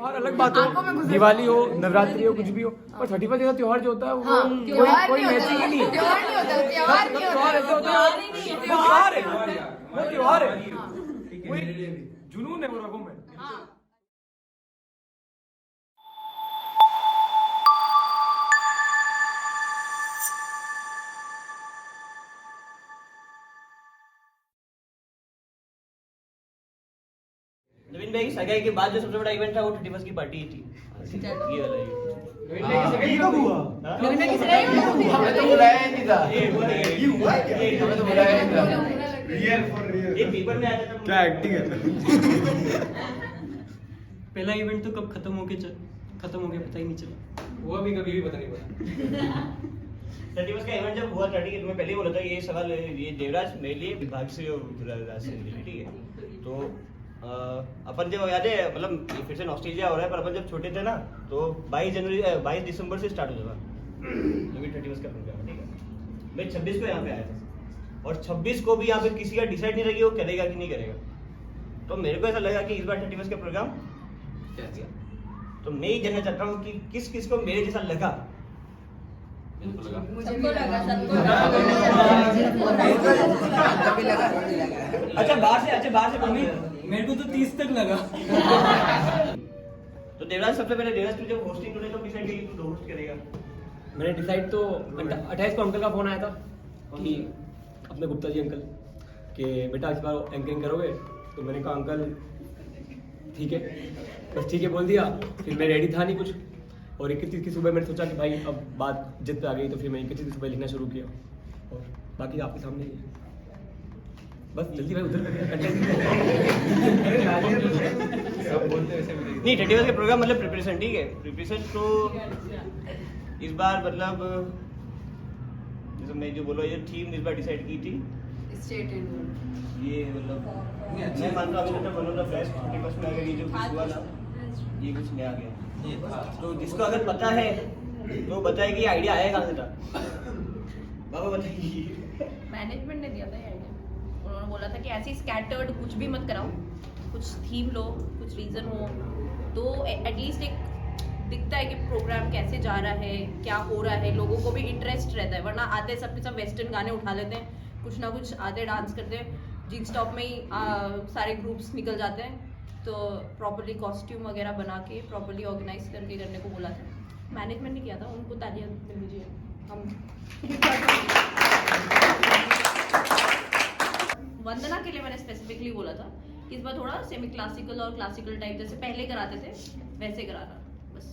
त्योहार अलग बात हो, दिवाली हो, नवरात्रि हो, कुछ भी हो, पर 31 जैसा त्योहार जो होता है वो कोई मैचिंग ही नहीं है। त्योहार नहीं होता, त्योहार नहीं त्योहार ऐसे होता है, त्योहार है, वो त्योहार है, वो एक जुनून है वो रगों में। नवीन भाई की सगाई के बाद जो सबसे बड़ा इवेंट था वो 31 की पार्टी ही थी। ये वाला ये कब हुआ? नवीन भाई की सगाई हुई? हमें तो बुलाया ही नहीं था। ये हुआ क्या? हमें तो बुलाया ही नहीं था। Real for real. ये पेपर में आया था क्या एक्टिंग है। पहला इवेंट तो कब खत्म हो गया पता ही नहीं चला। वो भी कभी भी पता नहीं पड़ा। 31 का इवेंट जब हुआ 30 तुम्हें पहले ही बोला था ये सवाल ये देवराज मेरे लिए विभाग से और राज से मिली, ठीक है। तो अपन जब याद है मतलब फिर से नॉस्टैल्जिया हो रहा है, पर अपन जब छोटे थे ना तो 22 दिसंबर से स्टार्ट होता था नवीन 31 का प्रोग्राम, ठीक है। मैं 26 को यहाँ पे आया था और 26 को भी यहाँ पे किसी का डिसाइड नहीं रही वो करेगा कि नहीं करेगा। तो मेरे को ऐसा लगा कि इस बार 31 का प्रोग्राम क्या किया, तो मैं ही जानना चाहता हूँ कि किस किस को मेरे जैसा लगा। सबको लगा, सबको लगा। अच्छा बाहर से मम्मी मेरे को तो 30 तक लगा। तो देवराज सबसे पहले देवराज तू जब होस्टिंग तूने तो डिसाइड किया कि तू होस्ट करेगा। मैंने डिसाइड तो 28 को अंकल का फोन आया था कि अपने गुप्ता जी अंकल कि बेटा इस बार एंकरिंग करोगे, तो मैंने कहा अंकल ठीक है, बस ठीक है बोल दिया। फिर मैं रेडी था नहीं कुछ, और 31 की सुबह मैंने सोचा कि भाई अब बात जिद पे आ गई, तो फिर मैं 31 की सुबह लिखना शुरू किया और बाकी आपके सामने ही है। बस जल्दी भाई उधर नहीं 31 के प्रोग्राम मतलब प्रिपरेशन, ठीक है। प्रिपरेशन तो इस बार मतलब जैसे मैं जो बोला ये थीम इस बार डिसाइड की थी स्टेट एंड ये मतलब मैं मानता हूँ अभी तक वन ऑफ द बेस्ट 31 में अगर ये जो कुछ हुआ ना ये कुछ नया गया। तो जिसको अगर पता है तो बताए कि आइडिया आया कहाँ से था। बाबा बताइए। मैनेजमेंट ने दिया था ये आइडिया। उन्होंने बोला था कि ऐसे स्कैटर्ड कुछ भी मत कराओ, कुछ थीम लो, कुछ रीजन हो, तो एटलीस्ट एक दिखता है कि प्रोग्राम कैसे जा रहा है, क्या हो रहा है, लोगों को भी इंटरेस्ट रहता है। वरना आते सबके सब वेस्टर्न गाने उठा लेते हैं, कुछ ना कुछ आते डांस करते हैं, जीन्स टॉप में ही सारे ग्रुप्स निकल जाते हैं। तो प्रॉपर्ली कॉस्ट्यूम वगैरह बना के प्रॉपर्ली ऑर्गेनाइज करके करने को बोला था। मैनेजमेंट ने किया था, उनको तालियां मिल लीजिए। हम वंदना के लिए मैंने स्पेसिफिकली बोला था कि इस बार थोड़ा सेमी क्लासिकल और क्लासिकल टाइप जैसे पहले कराते थे वैसे कराना, बस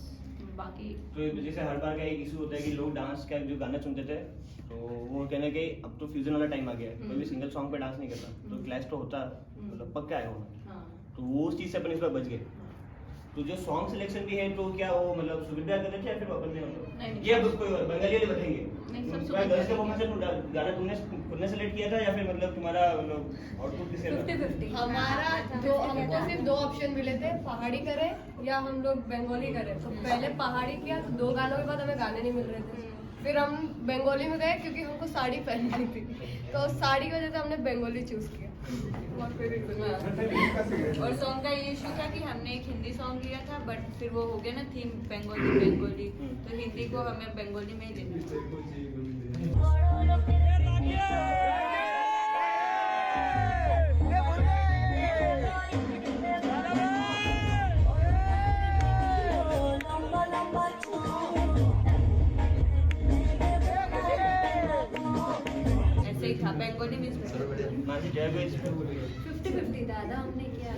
बाकी। तो जैसे हर बार का एक इशू होता है कि लोग डांस का जो गाना सुनते थे तो वो कहने कि अब तो फ्यूजन वाला टाइम आ गया है, कोई भी सिंगल सॉन्ग पे डांस नहीं करता, तो क्लैश तो होता मतलब पक्का है होना। तो वो उस चीज़ से अपन इस बार बच गए। तो जो सॉन्ग सिलेक्शन भी है तो क्या वो मतलब सुविधा कर रहे थे या फिर अपन ने ये अब कोई बंगाली वाले बताएंगे गर्ल्स के परफॉर्मेंस में गाना तुमने खुद ने सेलेक्ट किया था या फिर मतलब तुम्हारा मतलब आउटपुट किससे था? 50-50 हमारा जो हमको सिर्फ 2 ऑप्शन मिले थे, पहाड़ी करें या हम लोग बंगाली करें। तो पहले पहाड़ी किया, 2 गानों के बाद हमें गाने नहीं मिल रहे थे, फिर हम बंगाली में गए क्योंकि हमको साड़ी पहननी थी, तो साड़ी की वजह से हमने बंगाली चूज किया। और सॉन्ग का ये इशू था कि हमने एक हिंदी सॉन्ग लिया था बट फिर वो हो गया ना थीम बंगाली, तो हिंदी को हमें बंगाली में ही लेना। ऐसे ही था बंगाली में। मानसी जय को इस 50-50 दादा हमने किया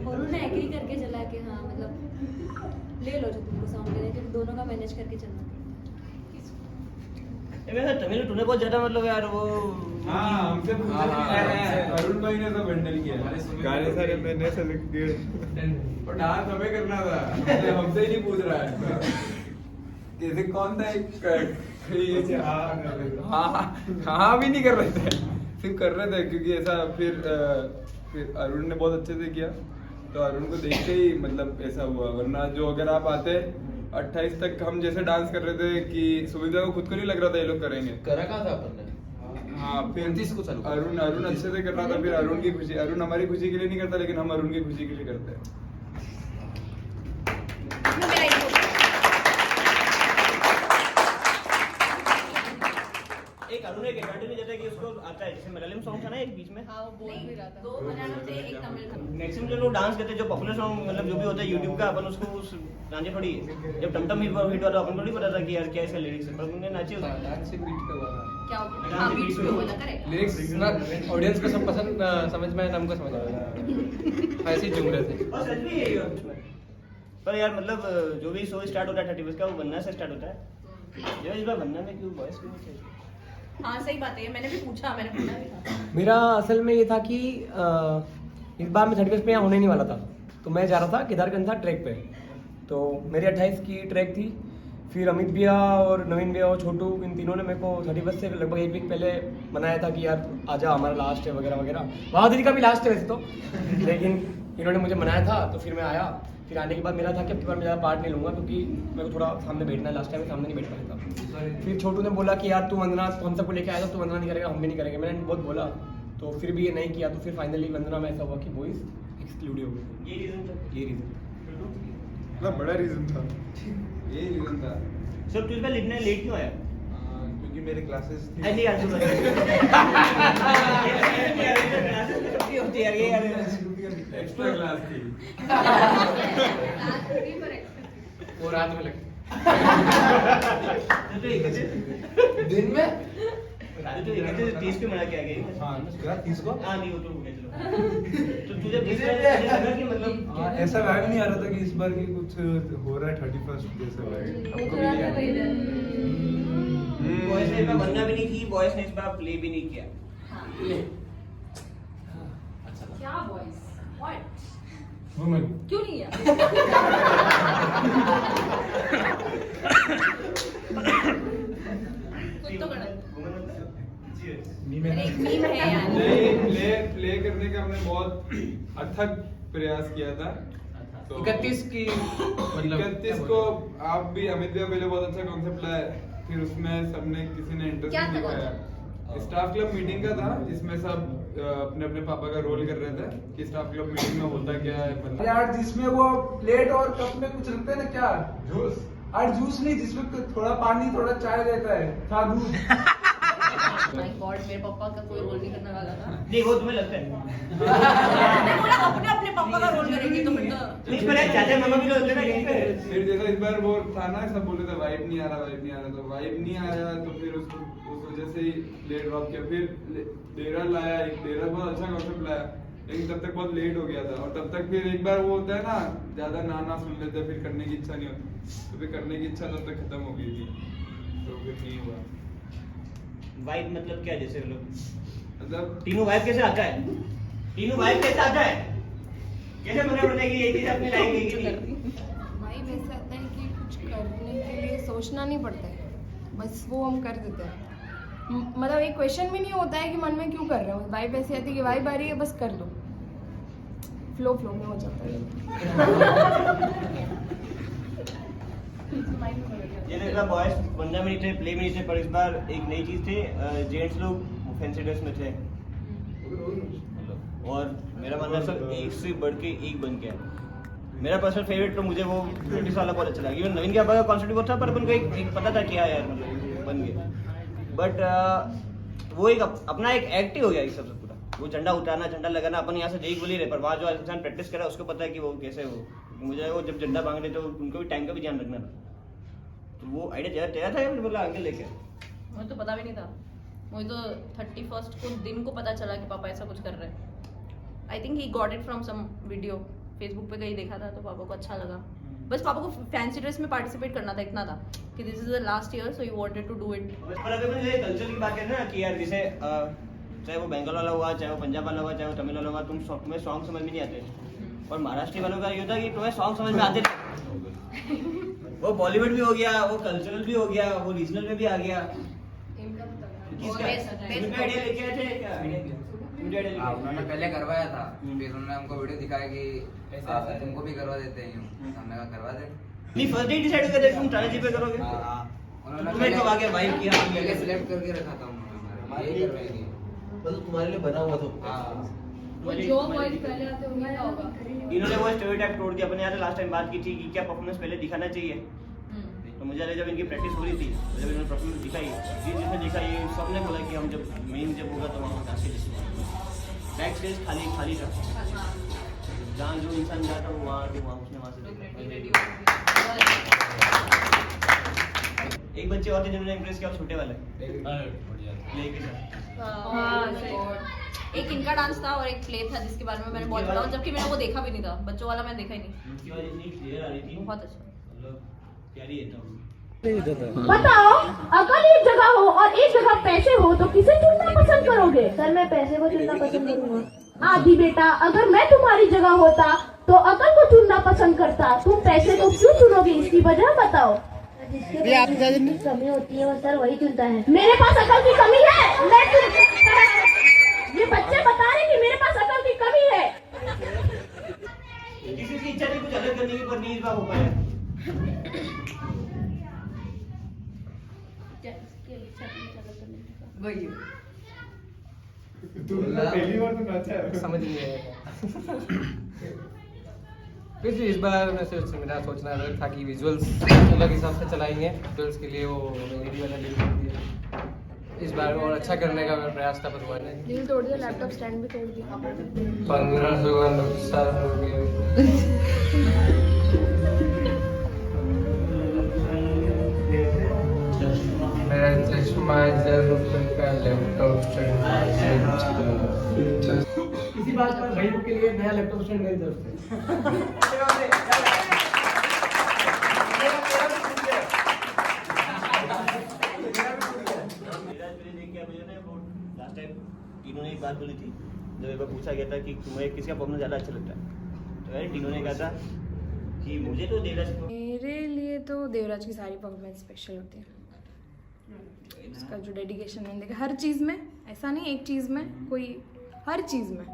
और उन्होंने एग्री करके चला कि हाँ मतलब ले लो जो तुमको सॉन्ग लेना है, क्योंकि दोनों का मैनेज करके चलना था। मैं तमिल तूने बहुत ज्यादा मतलब यार वो हमसे अरुण भाई ने तो बंडल किया गाने सारे मैंने सेलेक्ट किए और डांस हमें करना था, हमसे ही नहीं पूछ रहा है कैसे कौन था एक हाँ भी नहीं कर रहे थे, सिर्फ कर रहे थे क्योंकि ऐसा फिर अरुण ने बहुत अच्छे से किया, तो अरुण को देख के ही मतलब ऐसा हुआ। वरना जो अगर आप आते 28 तक हम जैसे डांस कर रहे थे कि सुविधा को खुद को नहीं लग रहा था ये लोग करेंगे। करा कहाँ था अपन ने? हाँ फिर 29 को चालू अरुण अच्छे से कर रहा था। फिर अरुण की खुशी, अरुण हमारी खुशी के लिए नहीं करता लेकिन हम अरुण की खुशी के लिए करते हैं। था बीच में? हाँ वो बोल भी रहा था। 2 मलयालम थे, 1 तमिल था। मैक्सिमम जो लोग डांस करते हैं, जो पॉपुलर सॉन्ग मतलब जो भी होता है यूट्यूब का, अपन उसको उस गाने थोड़ी है। जब टमटम हिट हुआ तो अपन को नहीं पता था कि यार क्या इसका लिरिक्स है, पर उन्होंने नाचे उसमें। डांस से बीट का हुआ क्या हो गया? हाँ, बीट्स पे बोला, करेक्ट। लिरिक्स ना ऑडियंस को सब पसंद समझ में आया ना, हमको समझ आया, ऐसे ही झूम रहे थे। और सच में यही है उसमें। पर यार मतलब जो भी शो स्टार्ट होता है 31 का, वो बनना से स्टार्ट होता है। ये इस बार बनना में क्यों बॉयज क्यों थे? हाँ सही बात है, मैंने भी पूछा, मैंने पूछा भी था। मेरा असल में ये था कि इस बार मैं 31 पे यहाँ होने नहीं वाला था, तो मैं जा रहा था केदारगंज था ट्रैक पे। तो मेरी 28 की ट्रैक थी। फिर अमित भैया और नवीन भैया और छोटू, इन तीनों ने मेरे को 31 से लगभग 1 वीक पहले मनाया था कि यार आजा, हमारा लास्ट है वगैरह वगैरह। वहाँ दीदी का भी लास्ट है वैसे तो, लेकिन इन्होंने मुझे मनाया था तो फिर मैं आया। फिर आने के बाद मेरा था कि अब की बार मैं ज़्यादा पार्ट नहीं लूँगा, क्योंकि मेरे को थोड़ा सामने बैठना है। लास्ट टाइम सामने नहीं बैठ पाया था। फिर छोटू ने बोला कि यार तू वंदना, हम सबको लेके आया था, तू वंदना नहीं करेगा, हम भी नहीं करेंगे। मैंने बहुत बोला, तो फिर भी ये नहीं किया। तो फिर फाइनली वंदना में ऐसा हुआ कि बॉयज एक्सक्लूड हो गए। ये रीजन था। ये रीज़न मतलब बड़ा रीजन था, यही रीजन था। सर तुझ पे लिखने लेट क्यों आया? क्योंकि मेरे क्लासेस थी। नहीं यार सुन छुट्टी होती है यार, ये यार एक्स्ट्रा क्लास थी। वो रात में लगती तो एक दिन में। तो एक 30 पे मना के आ गई। हाँ, क्या 30 को? हाँ नहीं वो तो हो गया, चलो। तो तुझे लगा कि मतलब हाँ, ऐसा वाइब नहीं आ रहा था कि इस बार की कुछ हो रहा है 31 जैसा वाइब। हमको भी नहीं आ रहा। बॉयज ने इस बार बनना भी नहीं की, बॉयज ने इस बार प्ले भी नहीं किया। क्या बॉयज? व्हाट? वुमेन। क्यों नहीं किया? कुछ तो गलत। अरे एक मीम है यार। प्ले करने का हमने बहुत अथक प्रयास किया था। तो 31 की मतलब 31 को आप भी, अमित भैया पहले बहुत अच्छा कॉन्सेप्ट लाए, फिर उसमें सबने किसी ने इंटरेस्ट क्या नहीं था दिखाया। स्टाफ क्लब मीटिंग का था, जिसमें सब अपने अपने पापा का रोल कर रहे थे कि स्टाफ क्लब मीटिंग में होता क्या है। मतलब यार जिसमें वो प्लेट और कप में कुछ रखते हैं ना, क्या जूस, और जूस नहीं, जिसमें थोड़ा पानी थोड़ा चाय रहता है, था दूध। माय गॉड, मेरे पापा का कोई रोल नहीं करने वाला था। नहीं वो तुम्हें लगता है? मैंने बोला अपने अपने पापा का रोल करेंगी तो फिर तो नहीं पर चाचा मामा भी तो होते हैं ना कहीं पे। फिर जैसा इस बार वो था ना, सब बोले थे वाइब नहीं आ रहा, वाइब नहीं आ रहा, तो वाइब नहीं आया तो फिर उसको उस वजह से ही लेट ड्रॉप किया। फिर डेरा लाया, एक डेरा बहुत अच्छा कॉन्सेप्ट लाया, लेकिन तब तक बहुत लेट हो गया था। और तब तक फिर एक बार वो होता है ना, ज्यादा ना सुन लेते हैं, फिर करने की इच्छा नहीं होती, तो फिर करने की इच्छा तब तक खत्म हो गई थी, तो फिर नहीं हुआ। वाइब मतलब क्या? जैसे लोग मतलब तीनों वाइब कैसे आता है? तीनों वाइब कैसे आता है? कैसे पता पड़ता है कि ये चीज अपनी लाइक है कि नहीं? भाई वैसे आता है कि कुछ करने के लिए सोचना नहीं पड़ता है, बस वो हम कर देते हैं। मतलब एक क्वेश्चन भी नहीं होता है कि मन में क्यों कर रहे हो, वाइब ऐसी आती है कि वाइब आ रही है, बस कर लो, फ्लो में हो जाता है। ये देखा बॉयज बनना में नहीं थे, प्ले में नहीं थे, पर इस बार एक नई चीज थी, जेंट्स लोग फैंसी ड्रेस में थे। और मेरा मानना है सब एक से बढ़ के एक बन गया। मेरा पर्सनल फेवरेट तो मुझे वो ब्रिटिश वाला बहुत अच्छा लगा। इवन नवीन के का कॉन्सेप्ट बहुत था, पर अपन को एक पता था क्या यार मतलब बन गया। बट वो एक अपना एक एक्ट ही हो गया इस सबसे पूरा। वो झंडा उतारना, झंडा लगाना अपन यहाँ से देख बोल ही रहे, पर वहाँ जो इंसान प्रैक्टिस करा उसको पता है कि वो कैसे हो। मुझे वो जब झंडा मांग रहे थे उनको भी टाइम का भी ध्यान रखना था, तो वो आइडिया तैयार था या फिर बोला आगे लेके? मुझे तो पता भी नहीं था, मुझे तो 31st को दिन को पता चला कि पापा ऐसा कुछ कर रहे हैं। I think he got it from some video, Facebook पे कहीं देखा था तो पापा को अच्छा लगा। बस पापा को फैंसी ड्रेस में पार्टिसिपेट करना था, इतना था कि this is the last year so he wanted to do it. पर अगर मुझे कल्चर की बात है ना कि यार जैसे चाहे वो बंगाल वाला हुआ, चाहे वो पंजाब वाला हुआ, चाहे वो तमिल वाला हुआ, तुम्हें सॉन्ग समझ में नहीं आते। और महाराष्ट्र वालों का ये होता है कि तुम्हें सॉन्ग समझ में आते नहीं। वो बॉलीवुड भी हो गया, वो कल्चरल भी हो गया, वो रीजनल में भी आ गया। उन्होंने पहले करवाया था, फिर उन्होंने हमको वीडियो दिखाया कि तुमको भी करवा देते हैं। हमने कहा करवा दे। नहीं फर्स्ट डे डिसाइड कर तुम टाना जी पे करोगे। उन्होंने कब आगे भाई किया पहले सिलेक्ट करके रखा था उन्होंने, ये करवाएंगे मतलब तुम्हारे लिए बना हुआ था। वो जो वर्ड पहले आते होंगे क्या होगा। इन्होंने वो स्टेरियोटाइप तोड़ दिया। अपने यहाँ लास्ट टाइम बात की थी कि क्या परफॉर्मेंस पहले दिखाना चाहिए, तो मुझे जब इनकी प्रैक्टिस हो रही थी, जब इन्होंने परफॉर्मेंस दिखाई, जिसने दिखाई सबने बोला कि हम जब मेन जब होगा तो वहाँ डांस बैक स्टेज खाली था, जहाँ जो इंसान जाता वो वहाँ से देखा। एक बच्चे और थे जिन्होंने इम्प्रेस किया, छोटे वाले प्ले के साथ। हाँ, सही। एक इनका डांस था और एक प्ले था जिसके बारे में मैंने बहुत सुना, जबकि मैंने वो देखा भी नहीं था, बच्चों वाला मैंने देखा ही नहीं। उनकी आवाज इतनी क्लियर आ रही थी, बहुत अच्छा। मतलब प्यारी है तो। बताओ, अगर एक जगह हो और एक जगह पैसे हो तो किसे चुनना पसंद करोगे? सर मैं पैसे को चुनना पसंद करूंगा। आदि बेटा, अगर मैं तुम्हारी जगह होता तो अकल को चुनना पसंद करता, तुम पैसे को क्यों चुनोगे, इसकी वजह बताओ। जिसकी कमी होती है वो सर वही चुनता है। मेरे पास अकल की कमी है, ये बच्चे बता रहे कि मेरे पास अकल की कमी है। किसी की इच्छा थी कुछ अलग करने की, पर नहीं इस बार हो पाया। वही पहली बार तो नाचा है। समझ नहीं आया। फिर भी इस बार मेरा सोचना था कि विजुअल्स अलग हिसाब से चलाएंगे, विजुअल्स के लिए वो LED वाला लिंक कर दिया। इस बार और अच्छा करने का मेरा प्रयास था, पर हुआ नहीं। दिल तोड़ दिया, लैपटॉप स्टैंड भी तोड़ दिया। 1500 का नुकसान हो गया। मेरा चश्मा 1000 रुपये का लैपटॉप इसी बात पर भाई के लिए नया लैपटॉप स्टैंड मेरी तरफ से। लास्ट टाइम तीनों ने एक बात बोली थी, जब एक बार पूछा गया था कि तुम्हें किसका परफॉर्मेंस ज़्यादा अच्छा लगता है, तो यार तीनों ने कहा था कि मुझे तो देवराज। मेरे लिए तो देवराज की सारी परफॉर्मेंस स्पेशल होती है। उसका जो डेडिकेशन मैंने देखा हर चीज़ में, ऐसा नहीं एक चीज़ में, कोई हर चीज़ में।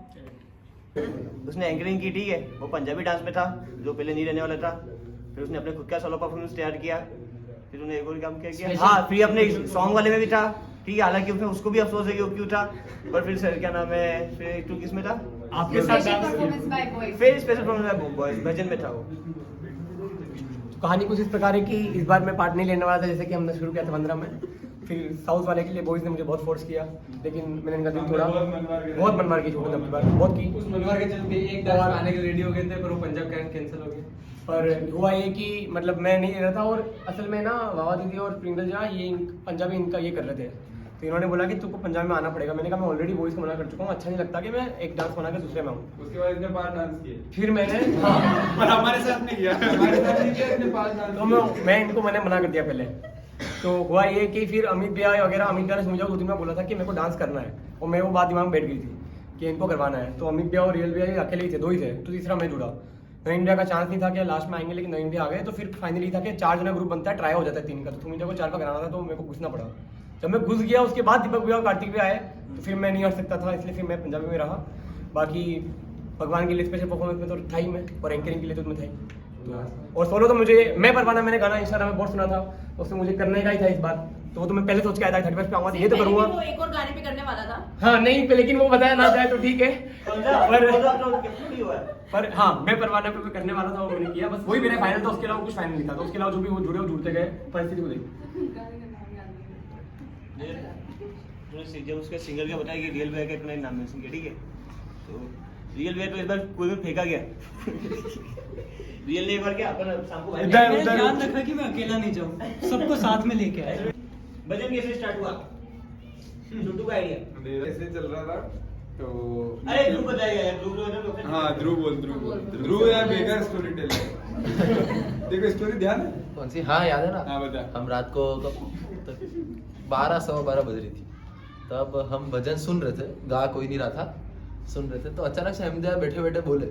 उसने एंकरिंग की, ठीक है, वो पंजाबी डांस में था जो पहले नहीं रहने वाला था, फिर उसने अपने खुद का सोलो परफॉर्मेंस तैयार किया, फिर उन्होंने एक और काम किया, हाँ फिर अपने सॉन्ग वाले में भी था, ठीक है, हालांकि उसमें उसको भी अफसोस है कि वो क्यों था, पर फिर सर क्या नाम है, फिर तू किस में था आपके साथ, फिर स्पेशल परफॉर्मेंस बाय बॉयज भजन में था वो। कहानी कुछ इस प्रकार है कि इस बार मैं पार्ट नहीं लेने वाला था, जैसे कि हमने शुरू किया था 15 में, फिर साउथ वाले के लिए बॉयज ने मुझे बहुत फोर्स किया, लेकिन मैंने इनका दिल तोड़ा, बहुत मन मार के छोड़ दिया, बहुत की उस मनवार के चलते एक डांस आने के रेडी हो गए थे, पर वो पंजाब का कैंसिल हो गया। पर हुआ ये कि मतलब मैं नहीं रहा था, और असल में ना वावा दीदी और प्रिंगल जी ये पंजाबी इनका ये कर रहे थे, तो इन्होंने बोला कि तुमको पंजाब में आना पड़ेगा। मैंने कहा मैं ऑलरेडी बॉयज को मना कर चुका हूँ, अच्छा नहीं लगता कि मैं एक डांस बना के दूसरे में आऊँ। उसके बाद इसने 5 डांस किए, फिर मैंने पर हमारे साथ नहीं किया, हमारे साथ नहीं किया, इसने 5 डांस तो मैं इनको मैंने मना कर दिया पहले। तो हुआ ये कि फिर अमित भैया वगैरह, अमित भैया ने मुझे 2 दिन में बोला था कि मेरे को डांस करना है, और मैं वो बात दिमाग में बैठ गई थी कि इनको करवाना है। तो अमित भैया और रियल भैया अकेले ही थे, 2 ही थे, तो तीसरा मैं जुड़ा। नवीन भैया का चांस नहीं था कि लास्ट में आएंगे, लेकिन नवीन भैया आ गए, तो फिर फाइनली था कि 4 जना ग्रुप बनता है, ट्राई हो जाता है 3 का, तो मुझे को 4 का कराना था, तो मेरे को घुसना पड़ा। जब मैं घुस गया उसके बाद दीपक भैया और कार्तिक भैया आए, तो फिर मैं नहीं हट सकता था, इसलिए फिर मैं पंजाबी में रहा। बाकी भगवान के लिए स्पेशल परफॉर्मेंस में तो था ही मैं, और एंकरिंग के लिए तो मैं था ही। तो और सोलो तो मुझे मैं परवाना, मैंने गाना इंस्टाग्राम में बहुत सुना था, उससे मुझे करने का ही था इस बार, तो वो तो मैं पहले सोच के आया था 31 पे आऊंगा, ये तो करूंगा। वो एक और गाने पे करने वाला था। हाँ नहीं, लेकिन वो बताया ना जाए तो ठीक है, पर पर हाँ मैं परवाना पे करने वाला था, वो मैंने किया, बस वही मेरा फाइनल था, उसके अलावा कुछ फाइनल नहीं था। तो उसके अलावा जो भी वो जुड़े वो जुड़ते गए, परिस्थिति को देख। जब उसके सिंगर का बताया कि रियल भैया का इतना नाम मेंशन किया, ठीक है, तो रियल भैया तो इस बार कोई भी फेंका गया। रियल ने एक बार क्या अपन शाम को मैंने ध्यान रखा कि मैं अकेला नहीं जाऊं, सबको साथ में लेके आया। भजन कैसे स्टार्ट हुआ, छोटू का आइडिया ऐसे चल रहा था, तो अरे ध्रुव बताएगा यार, ध्रुव हाँ ध्रुव यार बेकार स्टोरी टेलर। देखो स्टोरी ध्यान है कौन सी? हाँ याद है ना, हाँ बता। हम रात को 12:15 बज रही थी, तब हम भजन सुन रहे थे, गा कोई नहीं रहा था, सुन रहे थे, तो अचानक से अहमदिया बैठे बैठे बोले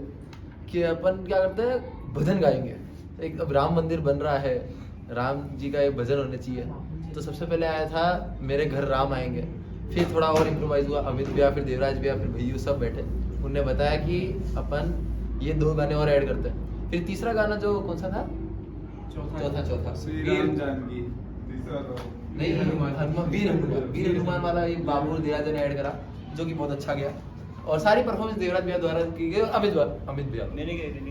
कि अपन क्या करते हैं, भजन गाएंगे। एक अब राम मंदिर बन रहा है, राम जी का एक भजन होना चाहिए, तो सबसे पहले आया था मेरे घर राम आएंगे, फिर थोड़ा और इम्प्रोवाइज हुआ, अमित भैया, फिर देवराज भैया, फिर भैया सब बैठे, उनने बताया कि अपन ये 2 गाने और ऐड करते हैं। फिर तीसरा गाना जो कौन सा था, चौथा श्री राम जानकी, तीसरा तो नहीं, वीर हनुमान वाला ये बाबू देवराज ने ऐड करा, जो कि बहुत अच्छा गया। और सारी परफॉर्मेंस देवराज भैया द्वारा की गई और अमित भैया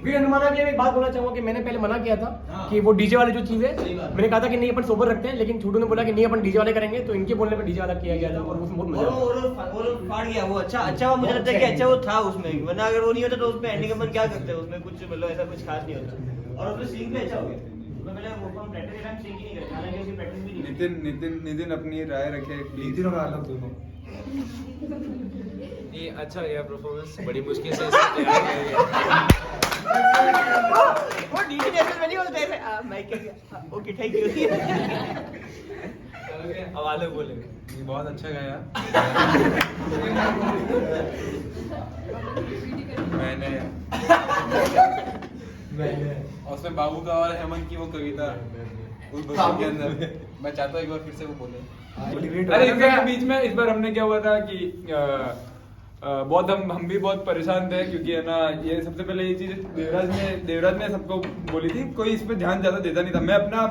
वीर हनुमाना के लिए एक बात बोलना चाहूंगा कि मैंने पहले मना किया था कि वो डीजे वाली जो चीज है, मैंने कहा था कि नहीं अपन सोबर रखते हैं, लेकिन छोटू ने बोला कि नहीं अपन डीजे वाले करेंगे, तो इनके बोलने पे डीजे वाला किया गया था और उसमें बहुत मजा आया। वो फाड़ गया वो। अच्छा मुझे लगता है कि अच्छा वो था उसमें, वरना अगर वो नहीं होता तो उसमें एंडिंग अपन क्या करते हैं, उसमें कुछ मतलब ऐसा कुछ खास नहीं होता। और उसमें सीन भी अच्छा हो गया। उसमें पहले वो हम प्रैक्टिस के टाइम सीन ही नहीं करते, हालांकि उसकी प्रैक्टिस भी नहीं। नितिन अपनी राय रखे। नितिन और आलम दोनों ये अच्छा गया परफॉर्मेंस, बड़ी मुश्किल से इसको तैयार किया गया। वो डीजे जैसे में नहीं होता है, मैं क्या ओके थैंक यू। अब आलोक बोलेंगे। ये बहुत अच्छा गाया। मैंने और उसमें बाबू का और हेमंत की वो कविता उस बच्चे के अंदर मैं चाहता हूँ एक बार फिर से वो बोले। अरे इनके बीच में इस बार हमने क्या हुआ था कि बहुत हम भी बहुत परेशान थे, क्योंकि है ना ये सबसे पहले ये चीज देवराज ने सबको बोली थी, कोई इस पे ध्यान ज्यादा देता नहीं था। मैं अपना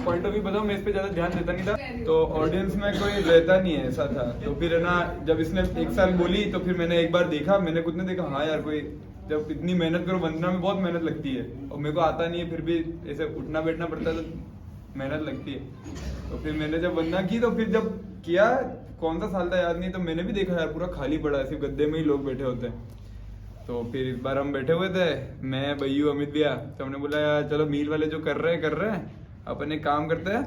पॉइंट ऑफ व्यू बताऊं, मैं इस पे ज्यादा ध्यान देता नहीं था, तो ऑडियंस में कोई रहता नहीं है, ऐसा था। तो फिर है ना जब इसने एक साल बोली तो फिर मैंने एक बार देखा, मैंने खुद ने देखा, हाँ यार कोई जब इतनी मेहनत करो, वंदना में बहुत मेहनत लगती है और मेरे को आता नहीं है, फिर भी ऐसे उठना बैठना पड़ता है तो मेहनत लगती है। तो फिर मैंने जब वंदना की तो फिर जब किया, कौन सा साल था याद नहीं, तो मैंने भी देखा यार पूरा खाली पड़ा है, सिर्फ गद्दे में ही लोग बैठे होते हैं। तो फिर इस बार हम बैठे हुए थे, मैं भैयू अमित भैया, तो हमने बोला यार चलो मील वाले जो कर रहे हैं अपन एक काम करते हैं,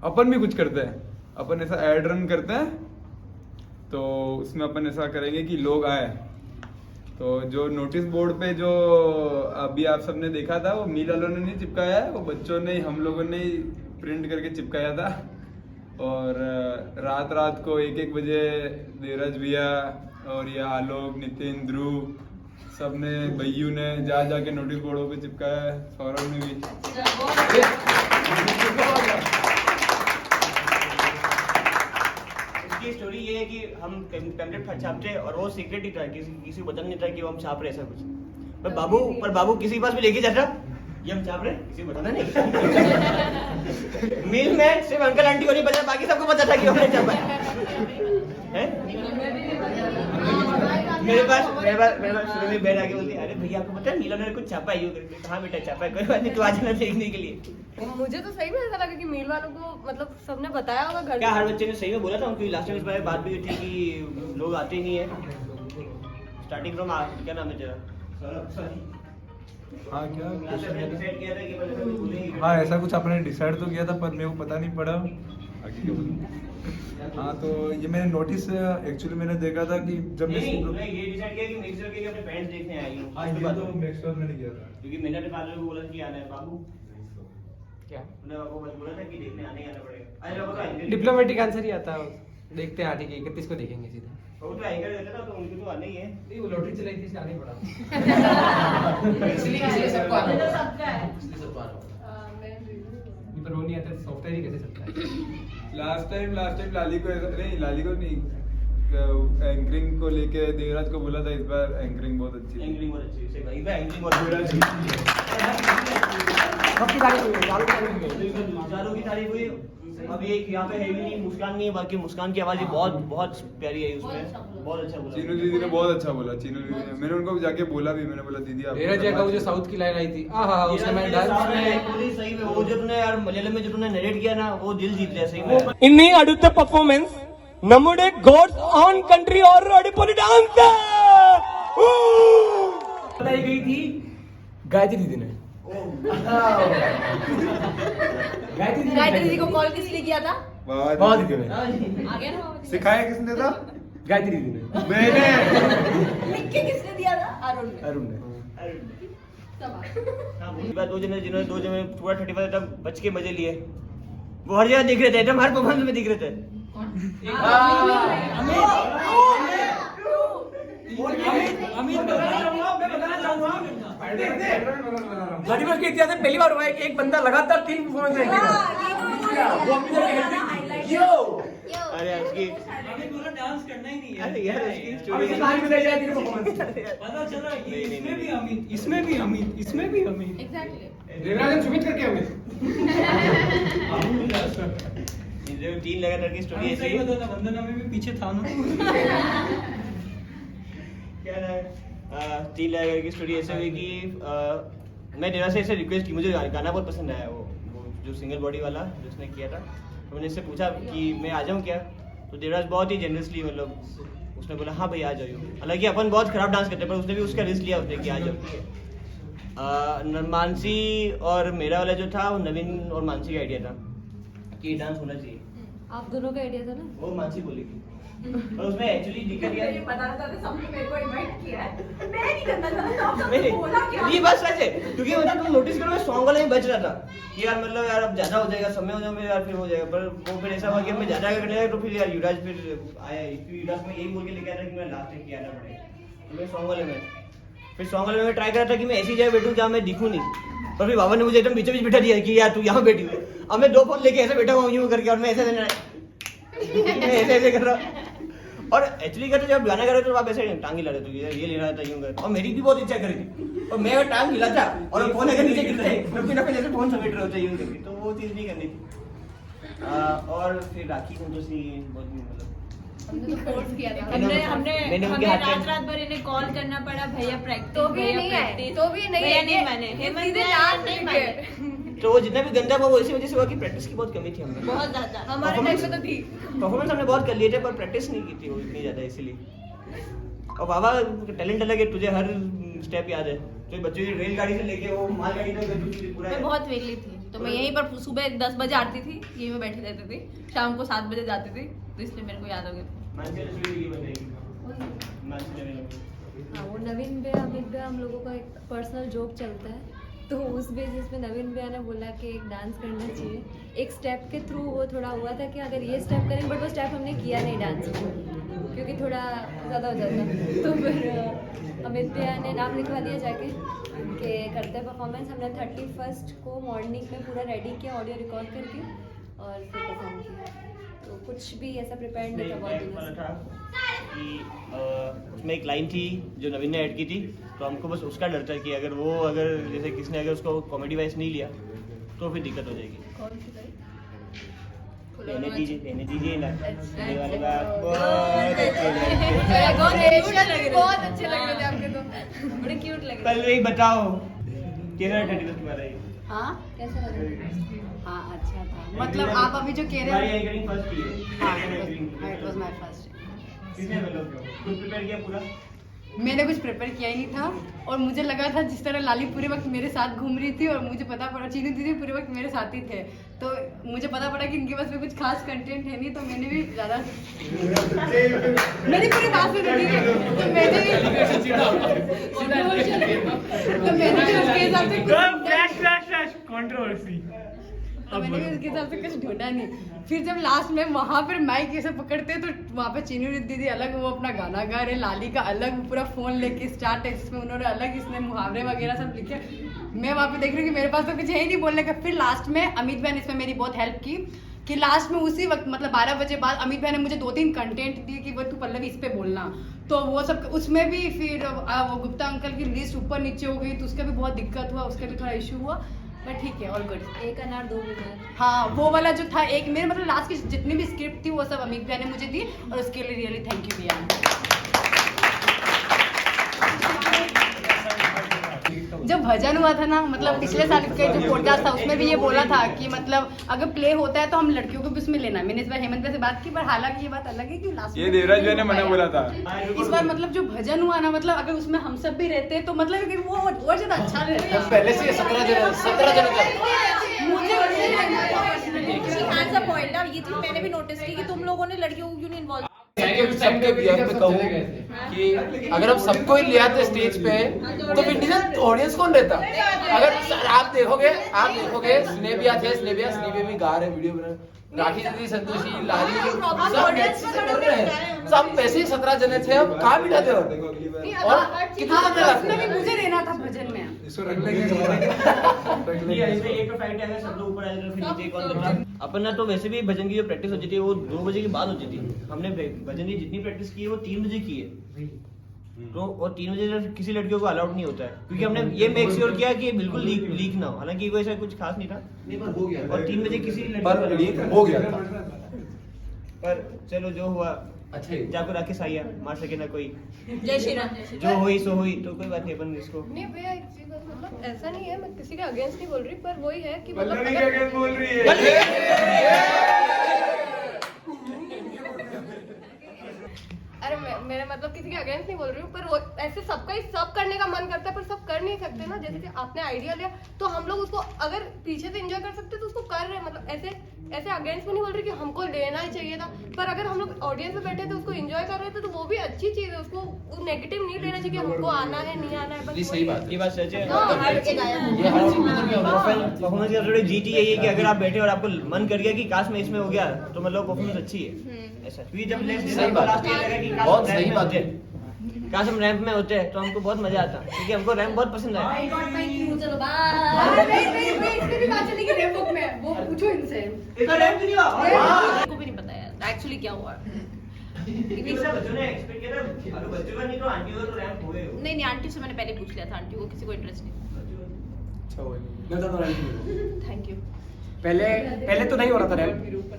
अपन भी कुछ करते हैं, अपन ऐसा एड रन करते हैं, तो उसमें अपन ऐसा करेंगे कि लोग आए। तो जो नोटिस बोर्ड पे जो अभी आप सबने देखा था, वो मील वालों ने नहीं चिपकाया है, वो बच्चों ने, हम लोगों ने प्रिंट करके चिपकाया था। और रात को 1-1 बजे देवराज भैया और ये आलोक, नितिन, ध्रुव सबने, भैयू ने जाके नोटिस बोर्डों पे चिपकाया है, सौरभ ने भी। इसकी स्टोरी ये है कि हम पैम्पलेट छापते और वो सीक्रेट ही था, किसी को पता नहीं था कि वो हम छाप रहे, ऐसा कुछ। पर बाबू किसी के पास भी लेके जाता, ये हम छाप रहे, किसी को बताना नहीं। मील में सिर्फ अंकल आंटी को नहीं पता, बाकी सबको पता था कि हमने छापा है। मेरे पास शुरू में बैठ आके बोलती, अरे भैया आपको पता है मीला ने कुछ छापा है, यूं करके। हाँ बेटा छापा है, कोई बात नहीं, तू आ जाना देखने के लिए। मुझे तो सही में ऐसा लगा कि मील वालों को मतलब सबने बताया होगा घर क्या हर बच्चे ने सही में बोला था, उनकी लास्ट टाइम इस बारे में बात भी हुई थी कि लोग आते ही नहीं है। स्टार्टिंग फ्रॉम क्या नाम है तेरा? हाँ क्या डिसाइड किया था कि मतलब हाँ ऐसा कुछ आपने डिसाइड तो किया था, पर मेरे को पता नहीं पड़ा आगे क्या बोलूं। हाँ तो ये मैंने नोटिस एक्चुअली मैंने देखा था कि जब नहीं, ये डिसाइड किया कि मिक्सर के अपने पेरेंट्स देखने आई हूं। हाँ ये तो नेक्स्ट मैंने किया था, क्योंकि मैंने अपने फादर को बोला कि आना है बाबू, क्या मैंने आपको बस बोला था कि देखने आना पड़ेगा। अरे बाबू तो डिप्लोमेटिक आंसर ही आता है, देखते हैं ठीक है 31 को देखेंगे सीधा। वो तो एंकर देता था, तो उनके तो आना ही है। नहीं वो लॉटरी चलाई थी, इसलिए आना ही पड़ा। इसलिए सबको आना तो सबका है। पर वो नहीं आता, सॉफ्टवेयर ही कैसे चलता है। लास्ट टाइम लाली को नहीं एंकरिंग को लेके देवराज को बोला था, इस बार एंकरिंग बहुत अच्छी है। एंकरिंग बहुत अच्छी है, सही भाई एंकरिंग बहुत देवराज की सबकी तारीफ हुई, चारों की तारीफ हुई। अभी एक यहाँ पे है भी नहीं, मुस्कान नहीं है, बाकी मुस्कान की आवाज बहुत प्यारी है उसमें, बहुत अच्छा बोला। चीनू दीदी ने बहुत अच्छा बोला, चीनू दीदी ने, मैंने उनको जाके बोला भी, मैंने बोला दीदी आप मेरा जगह वो जो साउथ की लाइन आई थी, आहा उसने मैं डांस पूरी सही में वो जो तूने यार मलयालम में जो तूने नरेट किया ना, वो दिल जीत लिया सही में। इन्हीं അടുത്ത परफॉर्मेंस നമ്മുടെ ഗോഡ്സ് ഓൺ कंट्री और अड़िपोली डांस बताई गई थी गायत्री दीदी ने। गायत्री दीदी को कॉल किस लिए किया था? बाबा दीदी ने आ गया ना? सिखाया किसने था? गायत्री दीदी ने। मैंने लिख के किसने दिया था? अरुण ने। दो जने जिन्होंने पूरा 35 तक बच के मजे लिए, वो हर जगह दिख रहे थे, एकदम हर परफॉर्मेंस में दिख रहे थे। मल्टीवर्स के इतिहास में पहली बार हुआ है कि एक बंदा लगातार 3 परफॉर्मेंस देखेगा। अरे उसकी पूरा डांस करना ही नहीं है। अरे यार उसकी स्टोरी पता चला ये इसमें भी अमित एग्जैक्टली। देवराज सुमित करके अमित। जो 3 लगातार की स्टोरी ऐसी सही बता था, वंदना में भी पीछे था ना। क्या नाम 3 लाख की स्टोरी ऐसे हुई कि मैं डेरा से ऐसे रिक्वेस्ट की, मुझे गाना बहुत पसंद आया वो जो सिंगल बॉडी वाला जो उसने किया था। तो मैंने इससे पूछा कि मैं आ जाऊँ क्या, तो देवराज बहुत ही जेनरसली मतलब उसने बोला हाँ भाई आ जाइए। हालांकि अपन बहुत खराब डांस करते हैं पर उसने भी उसका रिस्क लिया उसने कि आ जाओ। मानसी और मेरा वाला जो था वो नवीन और मानसी का आइडिया था कि डांस होना चाहिए। आप दोनों का आइडिया था ना? वो मानसी बोली थी और उसमें एक्चुअली दिक्कत ये बताना चाहते सबने मेरे को इनवाइट किया है, मैं नहीं करना चाहता। नहीं बोला क्या? ये बस वैसे क्योंकि मतलब तुम नोटिस करो मैं सॉन्ग वाला ही बच रहा था कि यार मतलब यार अब ज्यादा हो जाएगा, समय हो जाएगा यार फिर हो जाएगा। पर वो फिर ऐसा हुआ कि मैं ज्यादा करने लगा तो फिर यार युवराज फिर आया। युवराज में यही बोल के लेके आया था कि मैं लास्ट तक किया ना पड़े, तो मैं सॉन्ग वाले में फिर सॉन्ग वाले में ट्राई करा था कि मैं ऐसी जगह बैठूं जहाँ मैं दिखूं नहीं। पर फिर बाबा ने मुझे एकदम बीचों बीच बिठा दिया कि यार तू यहाँ बैठी हुई। अब मैं 2 फोन लेके ऐसे बैठा हुआ यूं करके और मैं ऐसे कर रहा। और एक्चुअली कहते जब गाना कर रहे थे तो आप ऐसे टांग हिला रहे थे, ये ले रहा था यूं कर, और मेरी भी बहुत इच्छा करी थी और मैं टांग हिलाता और फोन अगर नीचे गिरता है तो फिर जैसे फोन समेट रहे होते यूं करके, तो वो चीज़ नहीं करनी थी। और फिर राखी को तो सी बहुत मतलब हमने तो फोर्स किया था। मैंने हमने उनके हमें हाथ में- रात भर इन्हें कॉल करना पड़ा, भैया प्रैक्टिस, तो भी भैया नहीं आए, practice। तो भी नहीं भैया आए, नहीं माने, ये हेमंत सीधे भैया डांस नहीं लेके। माने। तो वो जितना भी गंदा हुआ वो इसी वजह से हुआ कि प्रैक्टिस की बहुत कमी थी हमें। बहुत ज्यादा हमारे टाइम पे तो थी। परफॉर्मेंस हमने बहुत कर लिए थे पर प्रैक्टिस नहीं की थी वो इतनी ज्यादा, इसीलिए। और बाबा टैलेंट अलग है, तुझे हर स्टेप याद है। तो बच्चों की रेलगाड़ी से लेके वो मालगाड़ी तक पूरा मैं बहुत वेगली थी, तो मैं यहीं पर सुबह 10 बजे आती थी, यहीं में बैठी रहती थी, शाम को 7 बजे जाती थी, तो इसलिए मेरे को याद हो गया। हाँ, वो नवीन भैया अमित भैया हम लोगों का एक पर्सनल जोक चलता है, तो उस बेसिस पे नवीन भैया ने बोला कि एक डांस करना चाहिए। एक स्टेप के थ्रू वो थोड़ा हुआ था कि अगर ये स्टेप करेंगे, बट वो स्टेप हमने किया नहीं डांस में क्योंकि थोड़ा ज़्यादा हो जाता। तो फिर अमित भैया ने नाम लिखवा दिया जाके कि करते परफॉर्मेंस। हमने 31 को मॉर्निंग में पूरा रेडी किया ऑडियो रिकॉर्ड करके और फिर परफॉर्म किया। तो कुछ भी ऐसा प्रिपेयर नहीं था बहुत दिनों से। कि उसमें एक लाइन थी जो नवीन ने ऐड की थी, तो हमको बस उसका डर था कि अगर जैसे किसने अगर उसको कॉमेडी वाइज नहीं लिया तो फिर दिक्कत हो जाएगी। कौन सी लाइन? रहने दीजिए ना, ये वाले बात बहुत अच्छे लग रहे थे आपके तो, बड़े क्यूट लग रहे कल वही बताओ कैसा 31 के बारे में। हाँ कैसा लग रहा है? हाँ अच्छा था। मतलब आप अभी जो कह रहे हो, फर्स्ट की है। हाँ इट वाज माय फर्स्ट। किसने मतलब खुद प्रिपेयर किया पूरा? मैंने कुछ प्रिपेयर किया ही नहीं था और मुझे लगा था जिस तरह लाली पूरे वक्त मेरे साथ घूम रही थी और मुझे पता पड़ा चीनी दीदी पूरे वक्त मेरे साथ ही थे, तो मुझे पता पड़ा कि इनके पास में कुछ खास कंटेंट है नहीं, तो मैंने भी ज़्यादा मेरी पूरी बात सुनी थी, तो मैंने भी उसके हिसाब से तो मैंने भी उसके हिसाब से कुछ ढूंढा नहीं। फिर जब लास्ट में वहाँ पर माइक ऐसे पकड़ते तो वहाँ पे चीनी दीदी अलग वो अपना गाना गा रहे, लाली का अलग पूरा फोन लेके स्टार टेक्स्ट में उन्होंने अलग इसने मुहावरे वगैरह सब लिखे। मैं वहाँ पे देख रही हूँ कि मेरे पास तो कुछ है ही नहीं बोलने का। फिर लास्ट में अमित भाई ने इसमें मेरी बहुत हेल्प की कि लास्ट में उसी वक्त मतलब 12 बजे बाद अमित भाई ने मुझे 2-3 कंटेंट दिए कि वो तू पल्लवी इस पे बोलना, तो वो सब उसमें भी फिर वो गुप्ता अंकल की लिस्ट ऊपर नीचे हो गई तो उसका भी बहुत दिक्कत हुआ, उसका भी थोड़ा इशू हुआ, बट ठीक है ऑल गुड। एक अनार 2 विनर। हाँ वो वाला जो था एक मेरे मतलब लास्ट की जितनी भी स्क्रिप्ट थी वो सब अमित भैया ने मुझे दी और उसके लिए रियली थैंक यू भैया। जब भजन हुआ था ना, मतलब पिछले साल के जो पॉडकास्ट था उसमें भी ये बोला था कि मतलब अगर प्ले होता है तो हम लड़कियों को भी उसमें लेना है। मैंने इस बार हेमंत भाई से बात की, पर हालांकि ये बात अलग है कि लास्ट ये देवराज भाई ने मना बोला था। इस बार मतलब जो भजन हुआ ना, मतलब अगर उसमें हम सब भी रहते तो मतलब कि वो और ज्यादा अच्छा रहता। पहले से 17 जन मुझे पॉइंट ये चीज मैंने भी नोटिस की कि तुम लोगों ने लड़कियों को क्यों नहीं इन्वॉल्व। सबके बीएफ में कहूँ कि अगर हम सबको ही ले आते स्टेज पे तो विंडीज ऑडियंस कौन रहता? अगर आप देखोगे स्नेबिया भी गा रहे वीडियो बना, राखी दीदी, संतोषी, लाली सब पैसे ही 17 जने थे, अब कहाँ बिठाते हो? और कितना उसमें भी मुझे रहना था भजन में। अपन ना तो वैसे भी भजन की जो प्रैक्टिस होती थी वो 2 बजे के बाद होती थी। हमने भजन की जितनी प्रैक्टिस की है वो 3 बजे की है, तो और 3 बजे किसी लड़कियों को अलाउड नहीं होता है क्योंकि हमने ये मेक श्योर किया कि बिल्कुल लीक ना हो। हालांकि कोई ऐसा कुछ खास नहीं था हो गया और 3 बजे किसी पर लीक हो गया था। पर चलो जो हुआ अच्छा जाको राकेश आइया मार सके ना कोई जय श्री राम जो हुई सो हुई तो कोई बात नहीं अपन इसको नहीं भैया एक चीज मतलब ऐसा नहीं है, मैं किसी के अगेंस्ट नहीं बोल रही, पर वही है कि पल्लवी के अगेंस्ट बोल रही है। अरे मेरे मतलब किसी के अगेंस्ट नहीं बोल रही हूँ, पर वो ऐसे सबका ही सब करने का मन करता है, पर सब कर नहीं सकते ना। जैसे कि आपने आइडिया लिया तो हम लोग उसको अगर पीछे से एंजॉय कर सकते तो उसको कर रहे हैं, मतलब ऐसे अगेंस्ट में नहीं बोल रही कि हमको लेना ही चाहिए था, पर अगर हम लोग ऑडियंस में बैठे थे उसको एंजॉय कर रहे थे तो वो भी अच्छी चीज है, उसको नेगेटिव नहीं लेना चाहिए कि हमको आना है नहीं आना है। बस सही बात, ये बात सच है। ये हर चीज में क्या होता है परफॉर्मेंस की थोड़ी जीत यही है कि अगर आप बैठे और आपको मन कर गया कि काश में इसमें हो गया तो मतलब परफॉर्मेंस अच्छी है ऐसा। क्योंकि जब सही बात है, बहुत सही बात है। काश हम रैंप में होते हैं तो हमको बहुत मजा आता, क्योंकि हमको रैंप बहुत पसंद है। वो पूछो इनसे को भी नहीं पता यार एक्चुअली क्या हुआ। नहीं आंटी से मैंने पहले पूछ लिया था, आंटी को किसी को इंटरेस्ट नहीं। Thank you. पहले तो नहीं हो रहा था रैप,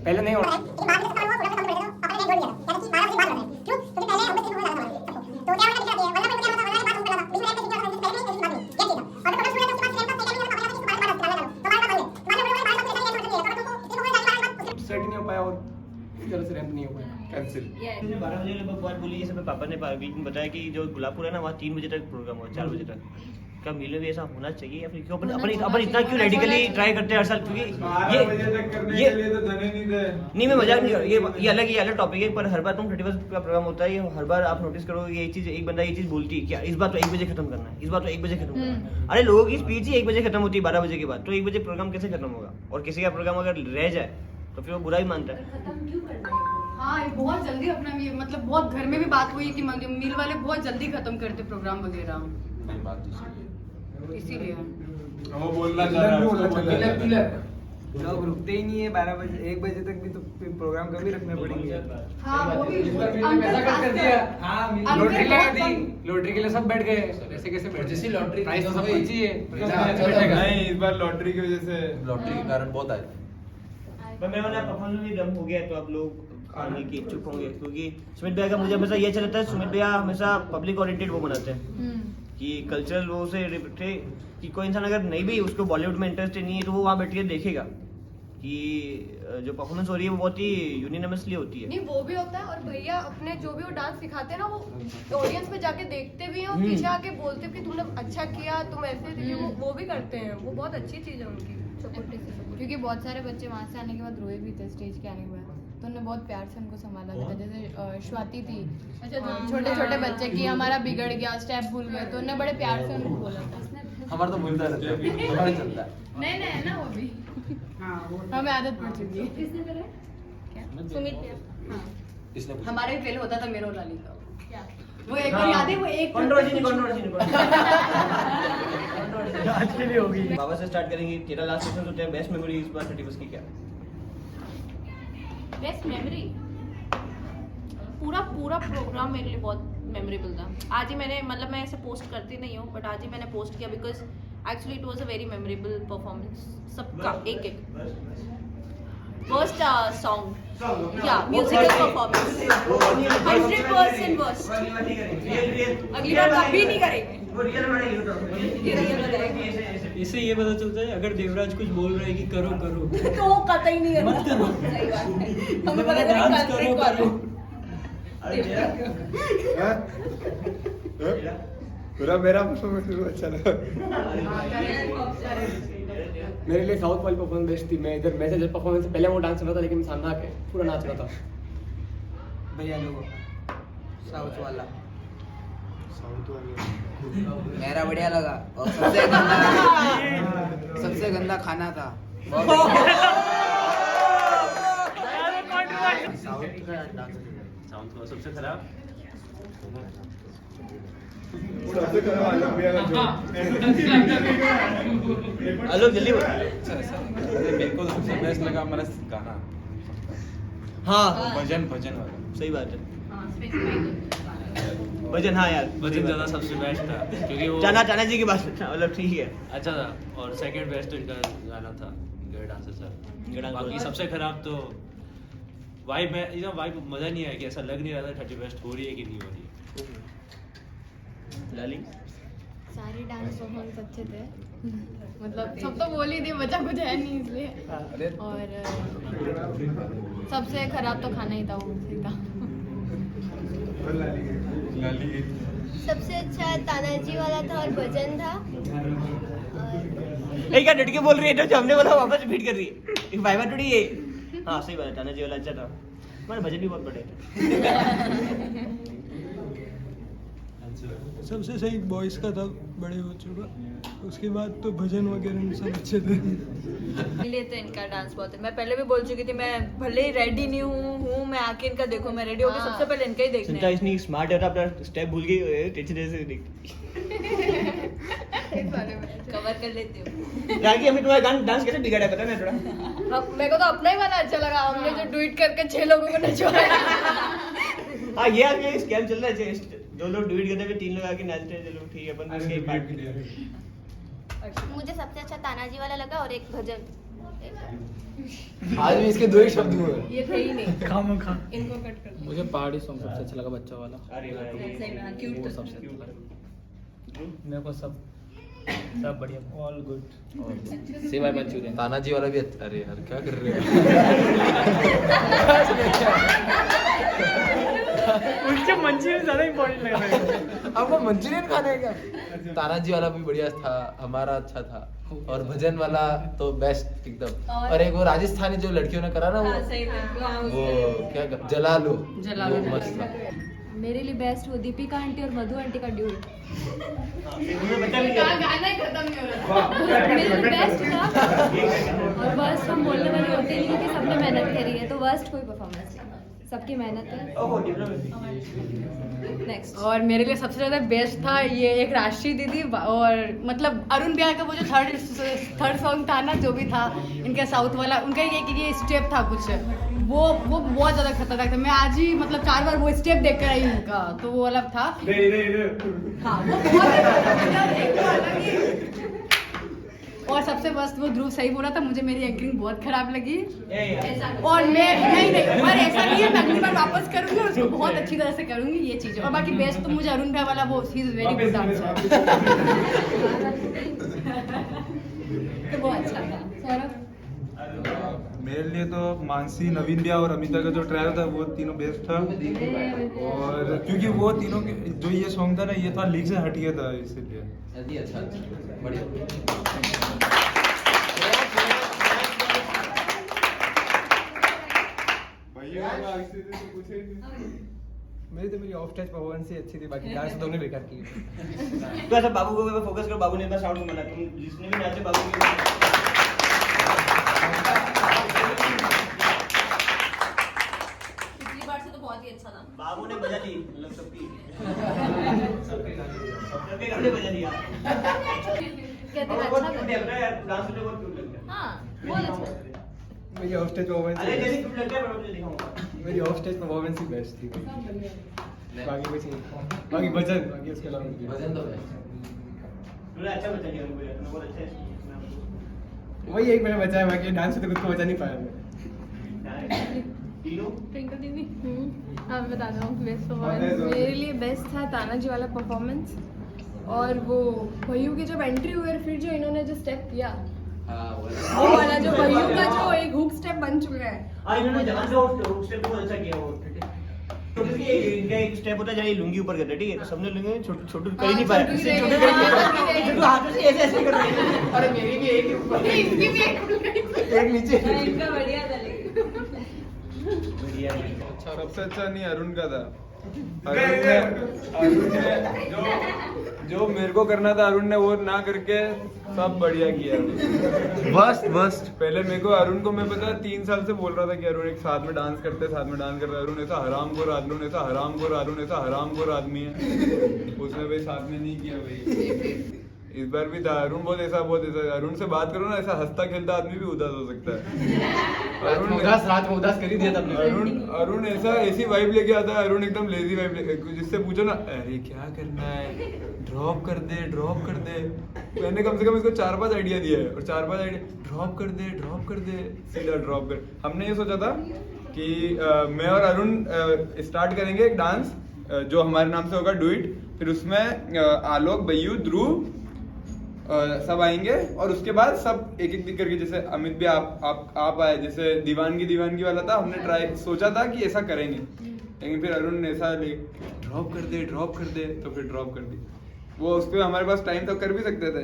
पहले नहीं हो रहा था। सेट नहीं हो पाया और इस तरह से रैंप नहीं हो पाया, कैंसिल। 12 बजे लगभग बात बोली, जैसे मेरे पापा ने बीच में बताया कि जो गुलाबपुर है ना वहाँ 3 बजे तक प्रोग्राम हो, 4 बजे तक। क्या मिले भी ऐसा होना चाहिए या फिर क्यों अपन इतना क्यों रेडिकली ट्राई करते हैं हर साल? क्योंकि 12 बजे तक करने के लिए तो धने नहीं थे। नहीं मैं मजाक नहीं कर रहा, ये अलग टॉपिक है, पर हर बार तुम 31 का प्रोग्राम होता है, ये हर बार आप नोटिस करो ये चीज, एक बंदा ये चीज बोलती है क्या इस बार तो 1 बजे खत्म करना है, इस बार तो 1 बजे खत्म करना है। अरे लोगों की स्पीच ही 1 बजे खत्म होती है 12 बजे के बाद, तो 1 बजे प्रोग्राम कैसे खत्म होगा? और किसी का प्रोग्राम अगर रह जाए तो फिर वो बुरा ही मानता है। हाँ ये बहुत जल्दी अपना मतलब बहुत घर में भी बात हुई कि मिल वाले बहुत जल्दी खत्म करते प्रोग्राम वगैरह, इसीलिए वो बोलना चाह रहा है लोग रुकते ही नहीं है 12 बजे 1 बजे तक भी, तो प्रोग्राम कभी रखने पड़ेंगे। हाँ वो भी कर दिया। हाँ लॉटरी के लिए सब बैठ गए, ऐसे कैसे बैठ? जैसी लॉटरी प्राइस तो सब कुछ ही है। नहीं इस बार लॉटरी की वजह से, लॉटरी के कारण बहुत आए। पर मेरा वाला परफॉर्मेंस भी जब हो गया तो आप लोग आने की इच्छुक होंगे, क्योंकि सुमित भैया का मुझे हमेशा ये अच्छा लगता है, सुमित भैया हमेशा पब्लिक ओरिएंटेड वो बनाते हैं कि कल्चरल वो से कि कोई इंसान अगर नहीं भी उसको बॉलीवुड में इंटरेस्ट नहीं है तो वो वहाँ बैठ के देखेगा कि जो परफॉर्मेंस हो रही है वो बहुत ही यूनिनमसली होती है। नहीं वो भी होता है, और भैया अपने जो भी वो डांस सिखाते हैं ना वो ऑडियंस में जाके देखते भी हैं और पीछे आके बोलते हैं कि तुमने अच्छा किया, तुम ऐसे वो भी करते हैं, वो बहुत अच्छी चीज है उनकी सपोर्टिव। क्योंकि बहुत सारे बच्चे वहाँ से आने के बाद रोए भी थे स्टेज के आने के बाद, तो उन्होंने बहुत प्यार से उनको संभाला भी था। जैसे स्वाति थी, छोटे छोटे बच्चे की हमारा बिगड़ गया, स्टेप भूल गए, तो उन्होंने बड़े प्यार से उनको बोला था। हमारा तो भूलता रहता है, हमारा चलता है। नहीं नहीं ना वो भी हमें आदत पड़ चुकी है। किसने करा है? क्या सुमित? इसने हमारे फेल होता था मेरा और लाली का, वो एक बार याद है, वो एक कंट्रोवर्सी आज के लिए होगी। बाबा से स्टार्ट करेंगे, तेरा लास्ट क्वेश्चन होता है बेस्ट मेमोरी इस बार 31 की क्या? बेस्ट मेमोरी पूरा प्रोग्राम मेरे लिए बहुत मेमोरेबल था। आज ही मैंने मतलब मैं ऐसे पोस्ट करती नहीं हूँ, बट आज ही मैंने पोस्ट किया because actually it was a very memorable performance सबका। एक फर्स्ट सॉन्ग या म्यूजिकल परफॉर्मेंस 100% वर्स्ट। अगली बार कभी नहीं करेंगे। इससे ये पता चलता है अगर देवराज कुछ बोल रहे हैं कि करो करो तो कतई नहीं करना। मत करो। सही बात है, हमें मतलब पता डांस चला करो पूरा मेरा परफॉर्मेंस अच्छा लगा। मेरे लिए साउथ वाली परफॉर्मेंस बेस्ट थी। मैं इधर मैसेज परफॉर्मेंस से पहले वो डांस कर रहा था, लेकिन सामने आके पूरा नाच रहा था। भैया लोगों साउथ वाला मेरा बढ़िया लगा, और सबसे गंदा खाना था। साउंड का सबसे खराब हेलो जल्दी मेरे को सबसे बेस्ट लगा हमारा गाना। हाँ भजन वाला सही बात है। भजन, हाँ यार भजन ज़्यादा सबसे बेस्ट था क्योंकि वो चाना जी की बात मतलब ठीक है अच्छा था। और सेकंड बेस्ट इनका गाना था गेट डांसर सर। बाकी सबसे खराब तो वाइब में वाइब मजा नहीं आया कि ऐसा लग नहीं रहा था 31st हो रही है कि नहीं हो रही है। लाली सारे डांस परफॉर्मेंस अच्छे थे मतलब सब तो बोल ही दिए, बचा कुछ है नहीं इसलिए। और सबसे खराब तो खाना ही था वो सीधा। सबसे अच्छा तानाजी वाला था और भजन था। क्या डट के बोल रही है, जो हमने बोला वापस रिपीट कर रही है। वाइवा टुडी ये हाँ सही बात है, तानाजी वाला अच्छा था, हमारा भजन भी बहुत बड़े थे। सबसे सही बॉयज का था बड़े बच्चों का, उसके बाद तो भजन वगैरह सब अच्छे थे। लिए तो इनका डांस बहुत है। मैं पहले भी बोल चुकी थी, मैं भले ही रेडी नहीं हूँ मैं आके इनका देखूँ, मैं रेडी होकर सबसे पहले इनका ही देखने चिंता इतनी स्मार्ट है, अपना स्टेप भूल गई, टीचर जैसे कवर कर लेती हूँ। कि हमें तुम्हारा डांस कैसे बिगड़ा है पता है थोड़ा। मेरे को तो अपना ही वाला अच्छा लगा, हमने जो ट्वीट करके 6 लोगों को नचवाया। हाँ ये आगे स्कैम चल रहा है, 2 लोग ट्वीट करते हुए 3 लोग आके नाचते हैं। चलो ठीक है, अपन इसके पार्ट मुझे सबसे अच्छा तानाजी वाला लगा और एक भजन। आज भी इसके 2 ही शब्द हुए। ये थे ही नहीं, खामोखा। इनको कट कर। मुझे पहाड़ी सॉन्ग सबसे अच्छा लगा, बच्चा वाला। अरे भाई क्यूट वो सबसे अच्छा लगा। मेरे को सब बढ़िया, ऑल गुड। सेवाई मंचूरियन। तानाजी वाला भी अच्छा। अरे यार क्या कर रहे हो? उनके मंचूरियन ज्यादा इंपॉर्टेंट लगा मेरे को। आपको मंचूरियन खाने का? तानाजी वाला भी बढ़िया था, हमारा अच्छा था, और भजन वाला तो बेस्ट एकदम। और एक वो राजस्थानी जो लड़कियों ने करा ना वो क्या जला लो मस्त था। मेरे लिए बेस्ट वो दीपिका आंटी और मधु आंटी का ड्यूट। गाना ही खत्म नहीं हो रहा। मेरे लिए बेस्ट था। और वर्स्ट हम बोलने वाले होते नहीं क्योंकि सबने मेहनत करी है, तो वर्स्ट कोई परफॉर्मेंस नहीं, सबकी मेहनत है। नेक्स्ट। और मेरे लिए सबसे ज्यादा बेस्ट था ये एक राशि दीदी, और मतलब अरुण भैया का वो जो थर्ड सॉन्ग था ना, जो भी था इनका साउथ वाला, उनका ये स्टेप था कुछ, वो बहुत ज्यादा खतरनाक था। मैं आज ही मतलब 4 बार वो स्टेप देख कर आई हूँ उनका, तो वो अलग था। हाँ वो बहुत अलग ही। और सबसे मस्त वो ध्रुव सही बोला था, मुझे मेरी एंकरिंग बहुत खराब लगी। और मैं नहीं और ऐसा नहीं है, मैं अगली बार वापस करूंगी और उसको बहुत अच्छी तरह से करूंगी ये चीज। और बाकी बेस्ट तो मुझे अरुण भाई वाला वो he is very good dancer, तो वो अच्छा था। सौरभ? मेरे लिए तो मानसी, नवीन भैया और अमिता का जो ट्रायल था वो तीनों बेस्ट था। और क्योंकि वो तीनों जो ये सॉन्ग था ना, ये था लीग से हट गया था, इसीलिए अच्छा बढ़िया। मेरी ऑफ स्टेज परफॉर्मेंस ही अच्छी थी, बाकी डांस दोनों बेकार की। तो ऐसा बाबू को फोकस करो, बाबू ने इतना साउंड सुना, तुम जिसने भी नाचे बाबू के पिछली बार से तो बहुत ही अच्छा था। बाबू ने बजा दी, मतलब सबके कपड़े बजा दिया। कहते हैं अच्छा था। डांस में बहुत क्यूट लगता है। हाँ बहुत अच्छा। मेरी ऑफ स्टेज परफॉर्मेंस अरे जैसे क्यूट लगता है मैं तुझे दिखाऊंगा। मेरी of stage performance he best थी, बाकी कुछ नहीं। बाकी भजन, बाकी उसके अलावा भजन तो बेस्ट। तूने अच्छा बचा लिया मुझे, तूने बहुत अच्छा है। वही एक मैंने बचाया, बाकी डांस से तो खुद को बचा नहीं पाया मैं। ट्विंकल दीदी हाँ मैं बता रहा हूँ बेस्ट परफॉर्मेंस मेरे लिए बेस्ट था तानाजी वाला परफॉर्मेंस। और वो भय्यू की जब एंट्री हुई और फिर जो इन्होंने जो स्टेप किया, वो वाला जो भय्यू का जो एक हुक स्टेप बन चुका है। इन्होंने जहाँ से हुक स्टेप बहुत अच्छा किया वो। इनका एक स्टेप होता है जहाँ ये लुंगी ऊपर करते हैं, ठीक है, तो सबने लुंगी छोटू कर ही नहीं पाया, छोटू हाथों से ऐसे ऐसे कर रहे हैं। अरे मेरी भी एक ऊपर, इसकी भी एक नीचे। इनका बढ़िया था लेकिन। सबसे अच्छा नहीं अरुण का था। अरुण ने जो मेरे को करना था अरुण ने वो ना करके सब बढ़िया किया। बस पहले मेरे को अरुण को मैं पता 3 साल से बोल रहा था कि अरुण एक साथ में डांस करते, साथ में डांस करते। अरुण ऐसा हरामखोर आदमी है, उसने भाई साथ में नहीं किया भाई। इस बार भी था अरुण बहुत ऐसा अरुण से बात करो ना, ऐसा हंसता खेलता आदमी भी उदास हो सकता है। रात में उदास कर ही दिया था अरुण ऐसी वाइब लेके आता है। अरुण एकदम लेजी वाइब जिससे पूछो ना, अरे क्या करना है, ड्रॉप कर दे। मैंने कम से कम इसको 4-5 आइडिया दिया है और 4-5 आइडिया ड्रॉप कर दे सीधा ड्रॉप कर। हमने ये सोचा था कि मैं और अरुण स्टार्ट करेंगे एक डांस जो हमारे नाम से होगा डू इट, फिर उसमें आलोक, बयू, ध्रुव सब आएंगे और उसके बाद सब एक एक करके, जैसे अमित भी आप आए, जैसे दीवानगी वाला था, हमने सोचा था कि ऐसा करेंगे, लेकिन फिर अरुण ने ऐसा ड्रॉप कर दे तो फिर ड्रॉप कर दी। वो उस पर हमारे पास टाइम तो कर भी सकते थे,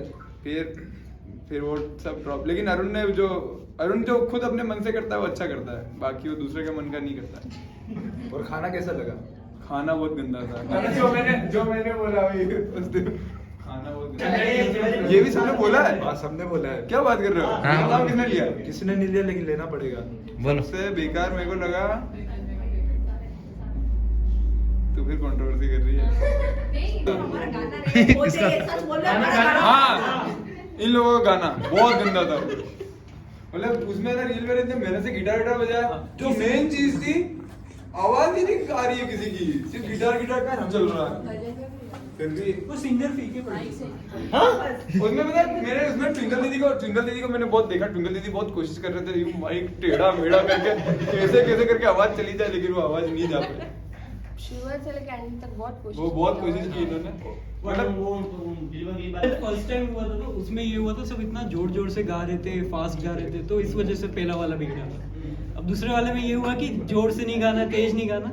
फिर वो सब ड्रॉप। लेकिन अरुण जो खुद अपने मन से करता है वो अच्छा करता है, बाकी वो दूसरे के मन का नहीं करता है। और खाना कैसा लगा? खाना बहुत गंदा था। जो मैंने बोला उस दिन खाना बहुत गंदा। ये भी सबने बोला है? हाँ, सबने बोला है। क्या बात कर रहे हो? हाँ, किसने लिया? किसी ने नहीं लिया, लेकिन लेना पड़ेगा। सबसे बेकार मेरे को लगा, तो फिर कंट्रोवर्सी कर रही है। हाँ, इन लोगों का गाना बहुत गंदा था। मतलब उसमें ना रील में इतने मेहनत से गिटार बजाया, जो मेन चीज थी आवाज ही नहीं आ रही है किसी की, सिर्फ गिटार का चल रहा है। फिर भी वो सिंगर फीके पड़े। उसमें मतलब मेरे उसमें ट्विंकल दीदी को मैंने बहुत देखा। ट्विंकल दीदी बहुत कोशिश कर रहे थे माइक टेढ़ा मेढ़ा करके कैसे करके आवाज चली जाए, लेकिन वो आवाज नहीं जा पाई। शुरुआत से लेकर एंड तक बहुत कोशिश की इन्होंने। फर्स्ट टाइम हुआ था तो उसमें ये हुआ था, सब इतना जोर से गा रहे थे, फास्ट गा रहे थे, तो इस वजह से पहला वाला बिगड़ा था। अब दूसरे वाले में ये हुआ कि जोर से नहीं गाना, तेज नहीं गाना,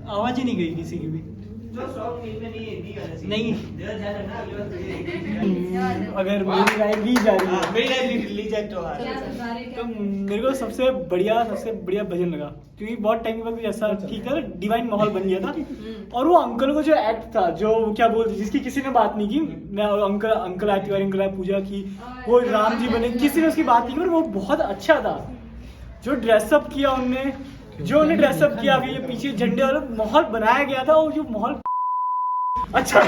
आवाज ही नहीं गई किसी की भी। नहीं अगर मेरी राय ली जा रही है, मेरी राय ली जाए तो मेरे को सबसे बढ़िया भजन लगा, क्योंकि बहुत टाइम के बाद ऐसा ठीक है डिवाइन माहौल बन गया था। और वो अंकल को जो एक्ट था, जो क्या बोलते, जिसकी किसी ने बात नहीं की, मैं अंकल आए तिवारी, अंकल आए पूजा की, वो राम जी बने, किसी ने उसकी बात नहीं की, पर वो बहुत अच्छा था। जो ड्रेसअप किया उनने, जो उन्हें ड्रेसअप किया, ये पीछे झंडे वाला माहौल बनाया गया था, और जो माहौल अच्छा